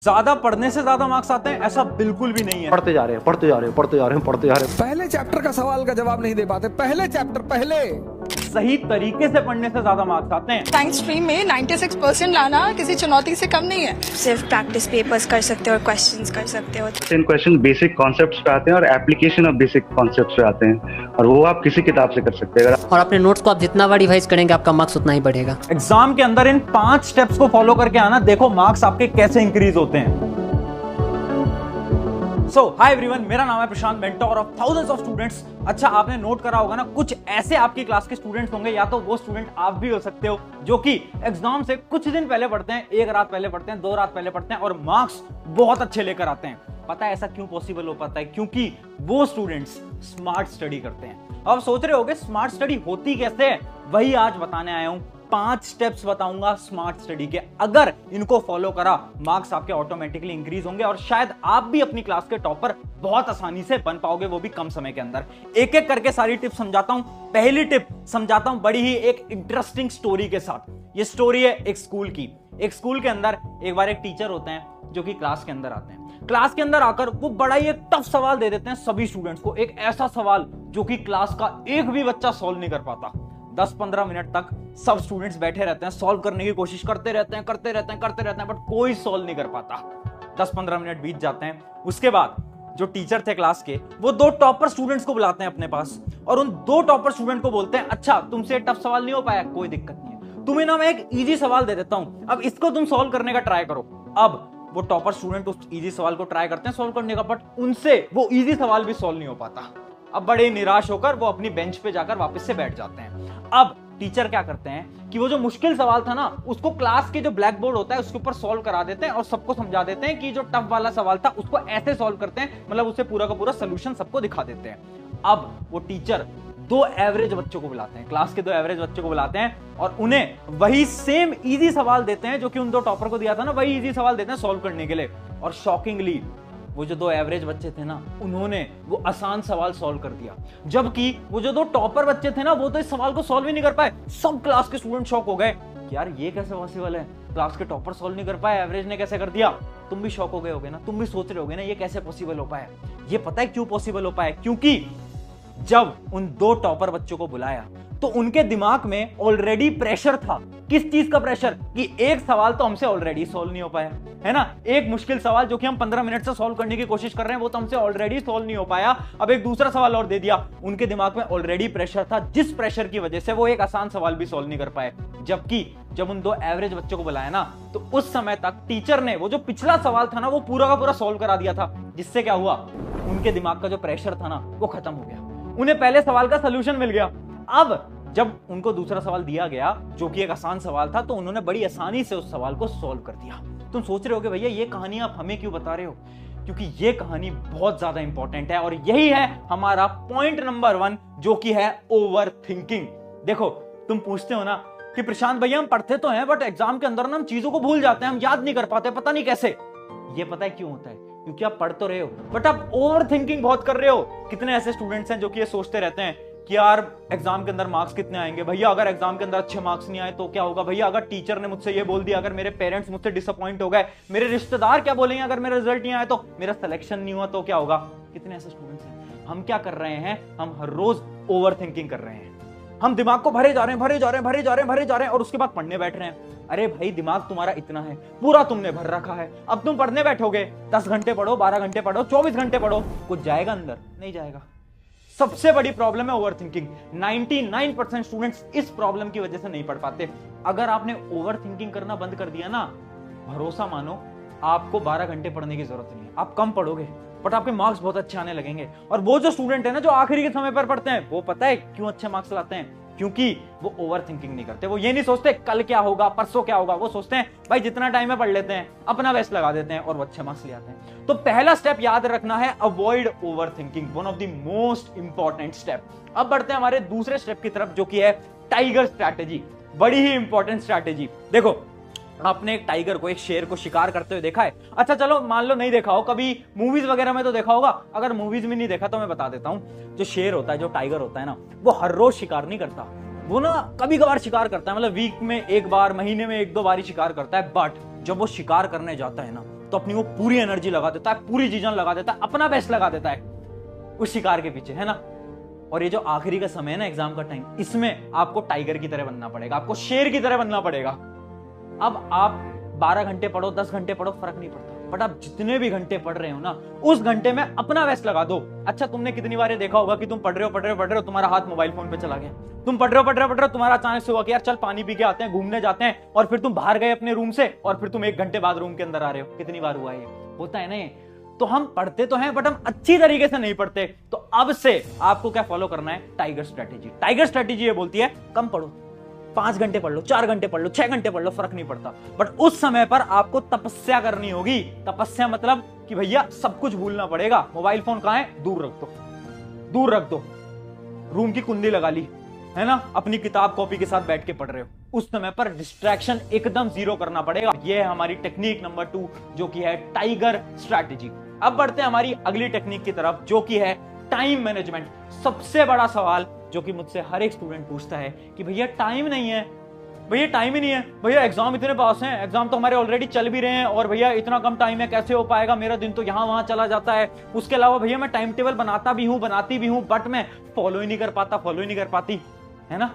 ज्यादा पढ़ने से ज्यादा मार्क्स आते हैं ऐसा बिल्कुल भी नहीं है। पढ़ते जा रहे हैं पढ़ते जा रहे हैं पढ़ते जा रहे हैं पढ़ते जा रहे हैं। पहले चैप्टर का सवाल का जवाब नहीं दे पाते, पहले चैप्टर पहले सही तरीके से पढ़ने से ज्यादा मार्क्स आते हैं। साइंस स्ट्रीम में 96% लाना किसी चुनौती से कम नहीं है। सिर्फ प्रैक्टिस पेपर्स कर सकते हो और क्वेश्चंस कर सकते हो। इन क्वेश्चन बेसिक कॉन्सेप्ट्स पे आते हैं और एप्लीकेशन ऑफ बेसिक कॉन्सेप्ट्स पे आते हैं, और वो आप किसी किताब से कर सकते हैं। अगर और अपने नोट्स को आप जितना बार रिवाइज करेंगे आपका मार्क्स उतना ही बढ़ेगा। एग्जाम के अंदर इन 5 स्टेप्स को फॉलो करके आना, देखो मार्क्स आपके कैसे इंक्रीज होते हैं। सो हाय एवरीवन, मेरा नाम है Prashant, mentor of thousands of students. अच्छा, आपने नोट करा होगा ना, कुछ ऐसे आपकी क्लास के स्टूडेंट्स होंगे, या तो वो स्टूडेंट आप भी हो सकते हो, जो कि एग्जाम से कुछ दिन पहले पढ़ते हैं, 1 रात पहले पढ़ते हैं, 2 रात पहले पढ़ते हैं और मार्क्स बहुत अच्छे लेकर आते हैं। पता है ऐसा क्यों पॉसिबल हो पाता है? क्योंकि वो स्टूडेंट्स स्मार्ट स्टडी करते हैं। अब सोच रहे होगे स्मार्ट स्टडी होती कैसे है, वही आज बताने आया हूं। 5 स्टेप्स बताऊंगा स्मार्ट स्टडी के, अगर इनको फॉलो करा मार्क्स आपके ऑटोमेटिकली इंक्रीज होंगे और शायद आप भी अपनी क्लास के टॉपर बहुत आसानी से बन पाओगे, वो भी कम समय के अंदर। एक एक करके सारी टिप्स समझाता हूं। पहली टिप समझाता हूं बड़ी ही एक इंटरेस्टिंग स्टोरी के साथ। ये स्टोरी है एक स्कूल की। एक स्कूल के अंदर एक बार एक टीचर होते हैं जो कि क्लास के अंदर आते हैं। क्लास के अंदर आकर वो बड़ा ही एक टफ सवाल दे देते हैं सभी स्टूडेंट्स को, एक ऐसा सवाल जो कि क्लास का एक भी बच्चा सॉल्व नहीं कर पाता। 10-15 मिनट तक सब स्टूडेंट्स बैठे रहते हैं, सॉल्व करने की कोशिश करते रहते हैं, बट कोई सॉल्व नहीं कर पाता। 10-15 मिनट बीत जाते हैं। उसके बाद जो टीचर थे क्लास के, वो 2 टॉपर स्टूडेंट्स को बुलाते हैं अपने पास और उन 2 टॉपर स्टूडेंट को बोलते हैं, अच्छा तुमसे टफ सवाल नहीं हो पाया, कोई दिक्कत नहीं है, तुम्हें ना मैं एक इजी सवाल दे देता हूं, अब इसको तुम सॉल्व करने का ट्राई करो। अब वो टॉपर स्टूडेंट उस इजी सवाल को ट्राई करते हैं सॉल्व करने का, बट उनसे वो इजी सवाल भी सॉल्व नहीं हो पाता। अब बड़े निराश होकर वो अपनी बेंच पे जाकर वापस से बैठ जाते हैं। अब टीचर क्या करते हैं कि वो जो मुश्किल सवाल था ना, उसको क्लास के जो ब्लैक बोर्ड होता है उसके ऊपर सॉल्व करा देते हैं और सबको समझा देते हैं कि जो टफ वाला सवाल था उसको ऐसे सॉल्व करते हैं, मतलब उसे पूरा का पूरा सोल्यूशन सबको दिखा देते हैं। अब वो टीचर 2 एवरेज बच्चों को बुलाते हैं, क्लास के 2 एवरेज बच्चों को बुलाते हैं और उन्हें वही सेम इजी सवाल देते हैं जो कि उन 2 टॉपर को दिया था ना, वही इजी सवाल देते हैं सॉल्व करने के लिए। और शॉकिंगली वो जो 2 एवरेज बच्चे थे ना, उन्होंने वो आसान सवाल सॉल्व कर दिया, जबकि वो जो 2 टॉपर बच्चे थे ना, वो तो इस सवाल को सॉल्व ही नहीं कर पाए। सब क्लास के स्टूडेंट शॉक हो गए, यार ये कैसे पॉसिबल है, क्लास के टॉपर सॉल्व नहीं कर पाए, एवरेज ने कैसे कर दिया। तुम भी शॉक हो गए होगे ना, तुम भी सोच रहे होगे ना ये कैसे पॉसिबल हो पाया। ये पता है क्यों पॉसिबल हो पाया? क्योंकि जब उन 2 टॉपर बच्चों को बुलाया तो उनके दिमाग में ऑलरेडी प्रेशर था। किस चीज का प्रेशर? कि एक सवाल तो हमसे ऑलरेडी सॉल्व नहीं हो पाया है ना, एक मुश्किल सवाल जो कि हम 15 मिनट से सॉल्व करने की कोशिश कर रहे हैं वो तो हमसे ऑलरेडी सॉल्व नहीं हो पाया, अब एक दूसरा सवाल और दे दिया। उनके दिमाग में ऑलरेडी प्रेशर था, जिस प्रेशर की वजह से वो एक आसान सवाल भी सॉल्व नहीं कर पाए। जबकि जब उन 2 एवरेज बच्चों को बुलाया ना, तो उस समय तक टीचर ने वो जो पिछला सवाल था ना, वो पूरा का पूरा सॉल्व करा दिया था, जिससे क्या हुआ, उनके दिमाग का जो प्रेशर था ना वो खत्म हो गया, उन्हें पहले सवाल का सोल्यूशन मिल गया। अब जब उनको दूसरा सवाल दिया गया जो कि एक आसान सवाल था, तो उन्होंने बड़ी आसानी से उस सवाल को सॉल्व कर दिया। तुम सोच रहे होगे भैया ये कहानी आप हमें क्यों बता रहे हो? क्योंकि ये कहानी बहुत ज्यादा इंपॉर्टेंट है और यही है हमारा पॉइंट नंबर 1, जो कि है ओवर थिंकिंग। देखो, तुम पूछते हो ना कि प्रशांत भैया हम पढ़ते तो हैं बट एग्जाम के अंदर ना हम चीजों को भूल जाते हैं, हम याद नहीं कर पाते, पता नहीं कैसे। ये पता है क्यों होता है? क्योंकि आप पढ़ तो रहे हो बट आप ओवर थिंकिंग बहुत कर रहे हो। कितने ऐसे स्टूडेंट्स हैं जो कि ये सोचते रहते हैं कि यार एग्जाम के अंदर मार्क्स कितने आएंगे भैया, अगर एग्जाम के अंदर अच्छे मार्क्स नहीं आए तो क्या होगा भैया, अगर टीचर ने मुझसे ये बोल दिया, अगर मेरे पेरेंट्स मुझसे डिसअपॉइंट हो गए, मेरे रिश्तेदार क्या बोलेंगे अगर मेरा रिजल्ट नहीं आया तो, मेरा सिलेक्शन नहीं हुआ तो क्या होगा। कितने ऐसे स्टूडेंट्स हैं। हम क्या कर रहे हैं? हम हर रोज ओवर थिंकिंग कर रहे हैं, हम दिमाग को भरे जा रहे हैं और उसके बाद पढ़ने बैठ रहे हैं। अरे भाई, दिमाग तुम्हारा इतना है, पूरा तुमने भर रखा है, अब तुम पढ़ने बैठोगे, 10 घंटे पढ़ो, 12 घंटे पढ़ो, 24 घंटे पढ़ो, कुछ जाएगा अंदर? नहीं जाएगा। सबसे बड़ी प्रॉब्लम है ओवरथिंकिंग। 99% स्टूडेंट्स इस प्रॉब्लम की वजह से नहीं पढ़ पाते। अगर आपने ओवरथिंकिंग करना बंद कर दिया ना, भरोसा मानो आपको 12 घंटे पढ़ने की जरूरत नहीं है, आप कम पढ़ोगे बट आपके मार्क्स बहुत अच्छे आने लगेंगे। और वो जो स्टूडेंट है ना जो आखिरी के समय पर पढ़ते हैं, वो पता है क्यों अच्छे मार्क्स लाते हैं? क्योंकि वो ओवर थिंकिंग नहीं करते। वो ये नहीं सोचते कल क्या होगा, परसों क्या होगा, वो सोचते हैं भाई जितना टाइम है पढ़ लेते हैं, अपना बेस्ट लगा देते हैं और वो अच्छे मार्क्स ले आते हैं। तो पहला स्टेप याद रखना है, avoid over thinking, one of the most important step. अब बढ़ते हैं हमारे दूसरे स्टेप की तरफ, जो कि है टाइगर स्ट्रैटेजी। बड़ी ही इंपॉर्टेंट स्ट्रैटेजी। देखो, आपने एक टाइगर को, एक शेर को शिकार करते हुए देखा है? अच्छा चलो मान लो नहीं देखा हो, कभी मूवीज वगैरह में तो देखा होगा। अगर मूवीज में नहीं देखा तो मैं बता देता हूं, जो शेर होता है, जो टाइगर होता है ना, वो हर रोज शिकार नहीं करता, वो ना कभी कभार शिकार करता है, मतलब वीक में 1 बार, महीने में 1-2 बार ही शिकार करता है। बट जब वो शिकार करने जाता है ना, तो अपनी वो पूरी एनर्जी लगा देता है, पूरी चीजें लगा देता है, अपना बेस्ट लगा देता है उस शिकार के पीछे, है ना। और ये जो आखिरी का समय है ना, एग्जाम का टाइम, इसमें आपको टाइगर की तरह बनना पड़ेगा, आपको शेर की तरह बनना पड़ेगा। अब आप 12 घंटे पढ़ो, 10 घंटे पढ़ो, फर्क नहीं पड़ता, बट आप जितने भी घंटे पढ़ रहे हो ना, उस घंटे में अपना बेस्ट लगा दो। अच्छा, तुमने कितनी बार देखा होगा कि तुम पढ़ रहे हो, तुम्हारा हाथ मोबाइल फोन पे चला गया, तुम पढ़ रहे हो, तुम्हारा अचानक से हुआ कि यार चल पानी पी के आते हैं, घूमने जाते हैं, और फिर तुम बाहर गए अपने रूम से, और फिर तुम 1 घंटे बाद रूम के अंदर आ रहे हो। कितनी बार हुआ ये? होता है ना ये। तो हम पढ़ते तो हैं, बट हम अच्छी तरीके से नहीं पढ़ते। तो अब से आपको क्या फॉलो करना है? Tiger strategy. टाइगर स्ट्रेटेजी ये बोलती है कम पढ़ो, 5 घंटे पढ़ लो, 4 घंटे पढ़ लो, 6 घंटे पढ़ लो, फर्क नहीं पड़ता, बट उस समय पर आपको तपस्या करनी होगी। तपस्या मतलब कि भैया सब कुछ भूलना पड़ेगा। मोबाइल फोन कहां है? दूर रख दो, दूर रख दो, रूम की कुंडी लगा ली, है ना, अपनी किताब कॉपी के साथ बैठ के पढ़ रहे हो, उस समय पर डिस्ट्रैक्शन एकदम 0 करना पड़ेगा। यह है हमारी टेक्निक नंबर 2, जो कि है टाइगर स्ट्रैटेजी। अब बढ़ते हैं हमारी अगली टेक्निक की तरफ, जो कि है टाइम मैनेजमेंट। सबसे बड़ा सवाल जो कि मुझसे हर एक स्टूडेंट पूछता है कि भैया टाइम नहीं है, भैया टाइम ही नहीं है, भैया एग्जाम इतने पास हैं, एग्जाम तो हमारे ऑलरेडी चल भी रहे हैं, और भैया इतना कम टाइम है, कैसे हो पाएगा, मेरा दिन तो यहाँ वहां चला जाता है। उसके अलावा भैया मैं टाइम टेबल बनाता भी हूँ, बनाती भी हूँ, बट मैं फॉलो ही नहीं कर पाता, फॉलो ही नहीं कर पाती, है ना।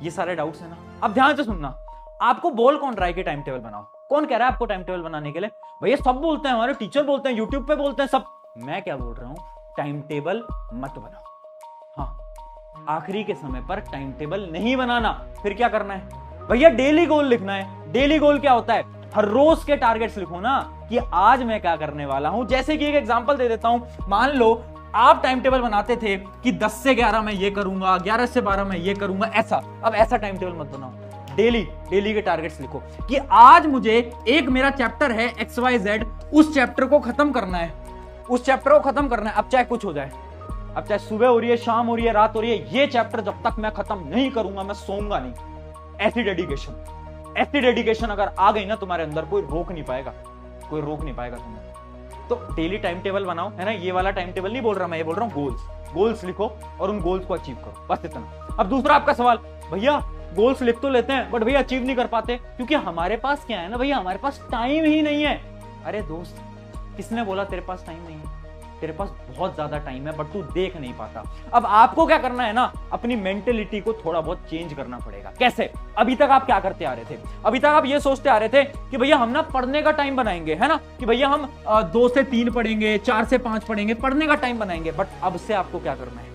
ये सारे डाउट्स है ना। अब ध्यान से सुनना, आपको बोल कौन रहा है कि टाइम टेबल बनाओ? कौन कह रहा है आपको टाइम टेबल बनाने के लिए? भैया सब बोलते हैं, हमारे टीचर बोलते हैं, यूट्यूब पे बोलते हैं सब। मैं क्या बोल रहा हूं? टाइम टेबल मत बनाओ। हाँ, आखिरी के समय पर टाइम टेबल नहीं बनाना। फिर क्या करना है? भैया डेली गोल लिखना है। डेली गोल क्या होता है? हर रोज के टारगेट्स लिखो ना, कि आज मैं क्या करने वाला हूं। जैसे कि एक एग्जांपल दे देता हूं, मान लो आप टाइम टेबल बनाते थे कि 10 से 11 मैं ये करूंगा, 11 से 12 मैं ये करूंगा, ऐसा। अब ऐसा टाइम टेबल मत बनाओ, डेली के टारगेट्स लिखो कि आज मुझे एक मेरा चैप्टर है XYZ, उस चैप्टर को खत्म करना है, उस चैप्टर को खत्म करना है। अब चाहे कुछ हो जाए, अब चाहे सुबह हो रही है, शाम हो रही है, रात हो रही है, ये चैप्टर जब तक मैं खत्म नहीं करूंगा मैं सोऊंगा नहीं। ऐसी डेडिकेशन अगर आ गई ना तुम्हारे अंदर, कोई रोक नहीं पाएगा, कोई रोक नहीं पाएगा तुम्हें। तो डेली टाइम टेबल बनाओ, है ना। ये वाला टाइम टेबल नहीं बोल रहा मैं, ये बोल रहा हूं गोल्स लिखो और उन गोल्स को अचीव करो, बस इतना। अब दूसरा आपका सवाल, भैया गोल्स लिख तो लेते हैं बट भैया अचीव नहीं कर पाते, क्योंकि हमारे पास क्या है ना भैया, हमारे पास टाइम ही नहीं है। अरे दोस्त, किसने बोला तेरे पास टाइम नहीं है? तेरे पास बहुत ज्यादा टाइम है, बट तू देख नहीं पाता। अब आपको क्या करना है ना, अपनी मेंटेलिटी को थोड़ा बहुत चेंज करना पड़ेगा। कैसे? अभी तक आप क्या करते आ रहे थे? अभी तक आप ये सोचते आ रहे थे कि भैया हम ना पढ़ने का टाइम बनाएंगे, है ना, कि भैया हम 2 से 3 पढ़ेंगे, 4 से 5 पढ़ेंगे, पढ़ने का टाइम बनाएंगे। बट अब से आपको क्या करना है?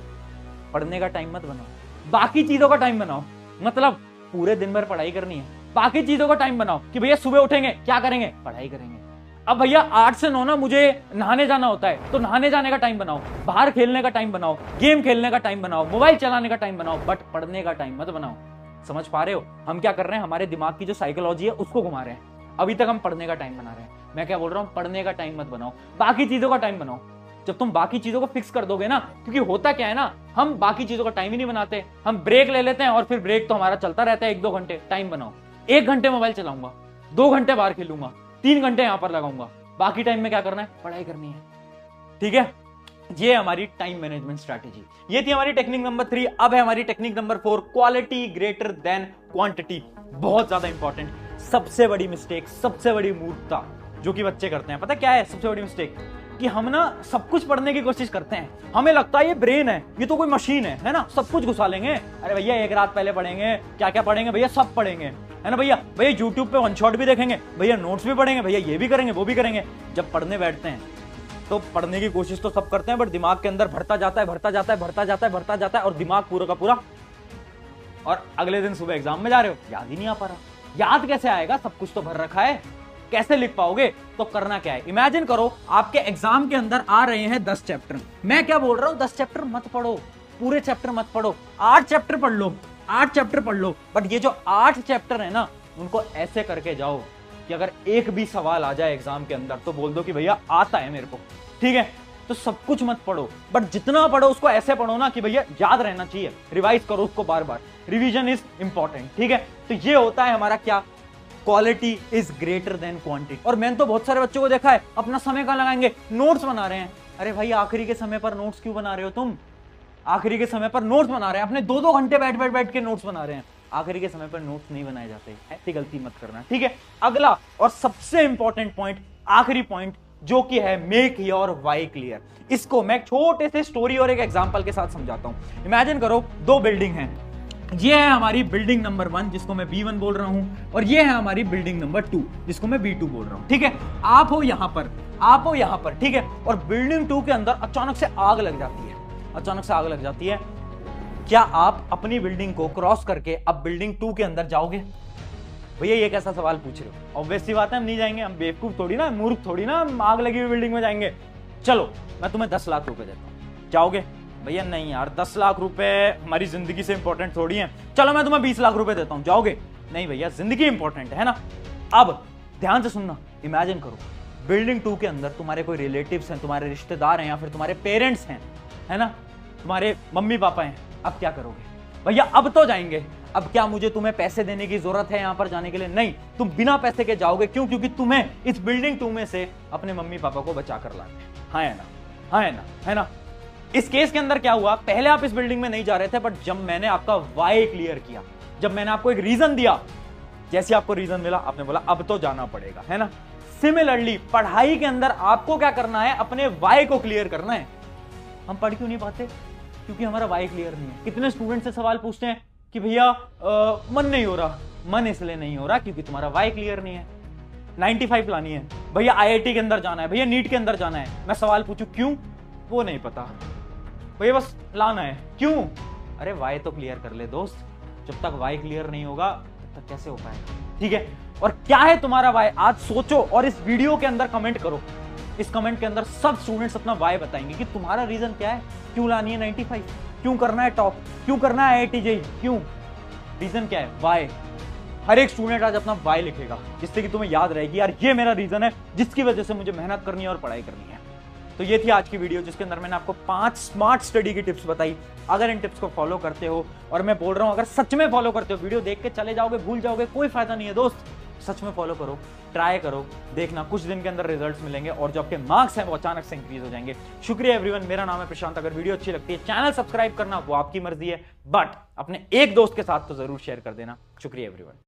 पढ़ने का टाइम मत बनाओ, बाकी चीजों का टाइम बनाओ। मतलब पूरे दिन भर पढ़ाई करनी है, बाकी चीजों का टाइम बनाओ कि भैया सुबह उठेंगे, क्या करेंगे? पढ़ाई करेंगे। अब भैया 8 से 9 ना मुझे नहाने जाना होता है, तो नहाने जाने का टाइम बनाओ, बाहर खेलने का टाइम बनाओ, गेम खेलने का टाइम बनाओ, मोबाइल चलाने का टाइम बनाओ, बट पढ़ने का टाइम मत बनाओ। समझ पा रहे हो हम क्या कर रहे हैं? हमारे दिमाग की जो साइकोलॉजी है उसको घुमा रहे हैं। अभी तक हम पढ़ने का टाइम बना रहे हैं। मैं क्या बोल रहा हूं? पढ़ने का टाइम मत बनाओ, बाकी चीजों का टाइम बनाओ। जब तुम बाकी चीजों को फिक्स कर दोगे ना, क्योंकि होता क्या है ना, हम बाकी चीजों का टाइम ही नहीं बनाते, हम ब्रेक ले लेते हैं और फिर ब्रेक तो हमारा चलता रहता है 1-2 घंटे। टाइम बनाओ, 1 घंटे मोबाइल चलाऊंगा, 2 घंटे बाहर खेलूंगा, 3 घंटे यहां पर लगाऊंगा, बाकी टाइम में क्या करना है? पढ़ाई करनी है। ठीक है, ये हमारी टाइम मैनेजमेंट स्ट्रैटेजी। ये थी हमारी टेक्निक नंबर 3। अब है हमारी technique number 4, quality greater than quantity. बहुत ज्यादा इंपॉर्टेंट, सबसे बड़ी मिस्टेक, सबसे बड़ी मूर्खता जो कि बच्चे करते हैं। पता क्या है सबसे बड़ी मिस्टेक? कि हम ना सब कुछ पढ़ने की कोशिश करते हैं, हमें लगता है ये ब्रेन है, ये तो कोई मशीन है ना, सब कुछ घुसा लेंगे। अरे भैया 1 रात पहले पढ़ेंगे, क्या क्या पढ़ेंगे भैया? सब पढ़ेंगे, है ना भैया। भैया यूट्यूब पे 1 शॉट भी देखेंगे, भैया नोट्स भी पढ़ेंगे, भैया ये भी करेंगे, वो भी करेंगे। जब पढ़ने बैठते हैं तो पढ़ने की कोशिश तो सब करते हैं, बट दिमाग के अंदर भरता जाता है और दिमाग पूरा का पूरा, और अगले दिन सुबह एग्जाम में जा रहे हो, याद ही नहीं आ पा रहा। याद कैसे आएगा? सब कुछ तो भर रखा है, कैसे लिख पाओगे? तो करना क्या है, इमेजिन करो आपके एग्जाम के अंदर आ रहे हैं 10 चैप्टर। मैं क्या बोल रहा हूं, 10 चैप्टर मत पढ़ो, पूरे चैप्टर मत पढ़ो, 8 चैप्टर पढ़ लो, 8 चैप्टर पढ़ लो। बट ये जो 8 चैप्टर है ना, उनको ऐसे करके जाओ कि अगर एक भी सवाल आ जाए एग्जाम के अंदर तो बोल दो कि भैया आता है मेरे को। ठीक है, तो सब कुछ मत पढ़ो, बट जितना पढ़ो उसको ऐसे पढ़ो ना कि भैया याद रहना चाहिए, रिवाइज करो उसको बार बार। Revision is important. ठीक है, तो ये होता है हमारा क्या, quality is greater than quantity. और मैंने तो बहुत सारे बच्चों को देखा है, अपना समय कहां लगाएंगे? नोट्स बना रहे हैं। अरे भाई आखिरी के समय पर नोट्स क्यों बना रहे हो तुम? आखिरी के समय पर नोट्स बना रहे हैं, अपने 2-2 घंटे बैठ के नोट्स बना रहे हैं। आखिरी के समय पर नोट्स नहीं बनाए जाते, ऐसी गलती मत करना। ठीक है, अगला और सबसे इंपॉर्टेंट पॉइंट, आखिरी पॉइंट जो कि है मेक योर वाई क्लियर। इसको मैं एक छोटे से स्टोरी और एक एग्जांपल के साथ समझाता हूं। इमेजिन करो दो बिल्डिंग हैं, ये है हमारी बिल्डिंग नंबर 1 जिसको मैं B1 बोल रहा हूं, और ये है हमारी बिल्डिंग नंबर 2 जिसको मैं B2 बोल रहा हूं। ठीक है, आप हो यहां पर, ठीक है, और बिल्डिंग 2 के अंदर अचानक से आग लग जाती है। क्या आप अपनी बिल्डिंग को क्रॉस करके अब बिल्डिंग 2 के अंदर जाओगे? भैया ये कैसा सवाल पूछ रहे हो? ऑब्वियसली बात है हम नहीं जाएंगे, हम बेवकूफ थोड़ी ना, मूर्ख थोड़ी ना, हम आग लगी हुई बिल्डिंग में जाएंगे। चलो मैं तुम्हें 10 लाख रुपए देता हूं, जाओगे? भैया नहीं यार, 10 लाख रुपए हमारी जिंदगी से इंपॉर्टेंट थोड़ी है। चलो मैं तुम्हें 20 लाख रुपए देता हूं, जाओगे? नहीं भैया, जिंदगी इंपॉर्टेंट है ना। अब ध्यान से सुनना, इमेजिन करो बिल्डिंग 2 के अंदर तुम्हारे कोई रिलेटिव्स हैं, तुम्हारे रिश्तेदार हैं, या फिर तुम्हारे पेरेंट्स हैं, है ना, तुम्हारे मम्मी पापा हैं। अब क्या करोगे? भैया अब तो जाएंगे। अब क्या मुझे तुम्हें पैसे देने की जरूरत है यहां पर जाने के लिए? नहीं, तुम बिना पैसे के जाओगे। क्यों? क्योंकि तुम्हें इस बिल्डिंग 2 में से अपने मम्मी पापा को बचा कर लाना है। हाँ है ना, हाँ है ना। इस केस के अंदर क्या हुआ, पहले आप इस बिल्डिंग में नहीं जा रहे थे, बट जब मैंने आपका वाई क्लियर किया, जब मैंने आपको एक रीजन दिया, जैसे आपको रीजन मिला आपने बोला अब तो जाना पड़ेगा, है ना। सिमिलरली पढ़ाई के अंदर आपको क्या करना है, अपने वाई को क्लियर करना है। हम पढ़ क्यों नहीं पाते? क्योंकि हमारा वाई क्लियर नहीं है। कितने स्टूडेंट से सवाल पूछते हैं कि भैया मन नहीं हो रहा। मन इसलिए नहीं हो रहा क्योंकि तुम्हारा वाई क्लियर नहीं है। 95 लानी है भैया, IIT के अंदर जाना है भैया, नीट के अंदर जाना है। मैं सवाल पूछूं क्यों? वो नहीं पता भैया, बस लाना है। क्यों? अरे वाई तो क्लियर कर ले दोस्त। जब तक वाई क्लियर नहीं होगा तब तक कैसे हो पाएगा? ठीक है, और क्या है तुम्हारा वाई? आज सोचो और इस वीडियो के अंदर कमेंट करो। इस कमेंट के अंदर सब स्टूडेंट्स अपना वाई बताएंगे कि तुम्हारा रीजन क्या है, क्यों लानी है 95, क्यों करना है टॉप, क्यों करना है IIT JEE, क्यों? रीजन क्या है? वाई। हर एक स्टूडेंट आज अपना वाई लिखेगा, जिससे कि तुम्हें याद रहेगी यार ये मेरा रीजन है जिसकी वजह से मुझे मेहनत करनी है और पढ़ाई करनी है। तो ये थी आज की वीडियो जिसके अंदर मैंने आपको 5 स्मार्ट स्टडी की टिप्स बताई। अगर इन टिप्स को फॉलो करते हो, और मैं बोल रहा हूं अगर सच में फॉलो करते हो, वीडियो देख के चले जाओगे भूल जाओगे, कोई फायदा नहीं है दोस्त। सच में फॉलो करो, ट्राई करो, देखना कुछ दिन के अंदर रिजल्ट्स मिलेंगे और जो आपके मार्क्स हैं वो अचानक से इंक्रीज हो जाएंगे। शुक्रिया एवरीवन, मेरा नाम है प्रशांत। अगर वीडियो अच्छी लगती है चैनल सब्सक्राइब करना वो आपकी मर्जी है, बट अपने एक दोस्त के साथ तो जरूर शेयर कर देना। शुक्रिया एवरीवन।